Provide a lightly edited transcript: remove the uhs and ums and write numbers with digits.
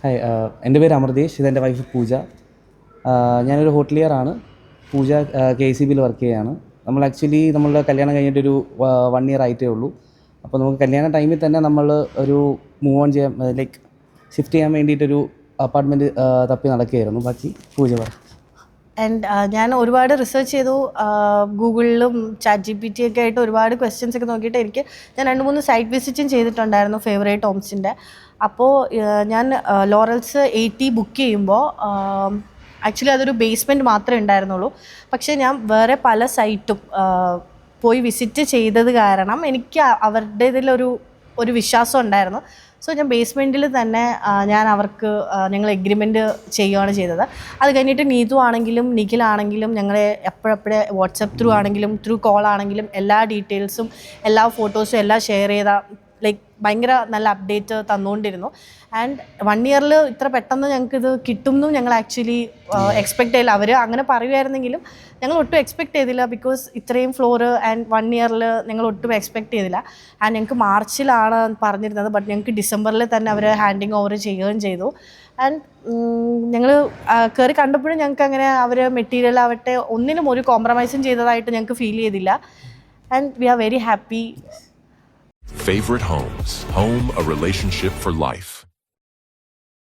Hi, എൻ്റെ പേര് അമർദേശ്. ഇതെൻ്റെ വൈഫ് പൂജ. ഞാനൊരു ഹോട്ടലിയറാണ്. പൂജ KCBയിൽ വർക്ക് ചെയ്യുകയാണ്. നമ്മൾ ആക്ച്വലി നമ്മളുടെ കല്യാണം കഴിഞ്ഞിട്ടൊരു 1 ഇയർ ആയിട്ടേ ഉള്ളൂ. അപ്പോൾ നമുക്ക് കല്യാണ ടൈമിൽ തന്നെ നമ്മൾ ഒരു മൂവ് ഓൺ ചെയ്യാൻ ലൈക്ക് ഷിഫ്റ്റ് ചെയ്യാൻ വേണ്ടിയിട്ടൊരു അപ്പാർട്ട്മെൻറ്റ് തപ്പി നടക്കുകയായിരുന്നു. ബാക്കി പൂജ പറ. ആൻഡ് ഞാൻ ഒരുപാട് റിസർച്ച് ചെയ്തു. ഗൂഗിളിലും ChatGPT ഒക്കെ ആയിട്ട് ഒരുപാട് ക്വസ്റ്റ്യൻസ് ഒക്കെ നോക്കിയിട്ട് ഞാൻ 2-3 സൈറ്റ് വിസിറ്റും ചെയ്തിട്ടുണ്ടായിരുന്നു ഫേവറേറ്റ് ഹോംസിൻ്റെ. അപ്പോൾ ഞാൻ ലോറൽസ് 80 ബുക്ക് ചെയ്യുമ്പോൾ ആക്ച്വലി അതൊരു ബേസ്മെൻറ്റ് മാത്രമേ ഉണ്ടായിരുന്നുള്ളൂ. പക്ഷേ ഞാൻ വേറെ പല സൈറ്റും പോയി വിസിറ്റ് ചെയ്തത് കാരണം എനിക്ക് അവരുടേതിലൊരു വിശ്വാസം ഉണ്ടായിരുന്നു. സോ ഞാൻ ബേസ്മെൻറ്റിൽ തന്നെ ഞാൻ അവർക്ക് ഞങ്ങൾ എഗ്രിമെൻറ്റ് ചെയ്യുകയാണ് ചെയ്തത്. അത് കഴിഞ്ഞിട്ട് നീതു ആണെങ്കിലും നിഖിലാണെങ്കിലും ഞങ്ങളെ എപ്പോഴെപ്പോഴേ വാട്സപ്പ് ത്രൂ ആണെങ്കിലും ത്രൂ കോൾ ആണെങ്കിലും എല്ലാ ഡീറ്റെയിൽസും എല്ലാ ഫോട്ടോസും എല്ലാം ഷെയർ ചെയ്ത ലൈക്ക് ഭയങ്കര നല്ല അപ്ഡേറ്റ് തന്നുകൊണ്ടിരുന്നു. ആൻഡ് 1 ഇയറിൽ ഇത്ര പെട്ടെന്ന് ഞങ്ങൾക്കിത് കിട്ടുമെന്നും ഞങ്ങൾ ആക്ച്വലി എക്സ്പെക്റ്റ് ചെയ്തില്ല. അവർ അങ്ങനെ പറയുമായിരുന്നെങ്കിലും ഞങ്ങൾ ഒട്ടും എക്സ്പെക്റ്റ് ചെയ്തില്ല. ബിക്കോസ് ഇത്രയും ഫ്ലോർ ആൻഡ് 1 ഇയറിൽ ഞങ്ങൾ ഒട്ടും എക്സ്പെക്റ്റ് ചെയ്തില്ല. ആൻഡ് ഞങ്ങൾക്ക് മാർച്ചിലാണ് പറഞ്ഞിരുന്നത്. ബട്ട് ഞങ്ങൾക്ക് ഡിസംബറിൽ തന്നെ അവർ ഹാൻഡിങ് ഓവർ ചെയ്യുകയും ചെയ്തു. ആൻഡ് ഞങ്ങൾ കയറി കണ്ടപ്പോഴും ഞങ്ങൾക്ക് അങ്ങനെ അവർ മെറ്റീരിയൽ ആവട്ടെ ഒന്നിനും ഒരു കോംപ്രമൈസും ചെയ്തതായിട്ട് ഞങ്ങൾക്ക് ഫീൽ ചെയ്തില്ല. And we are very happy. Favorite Homes. Home, a relationship for life.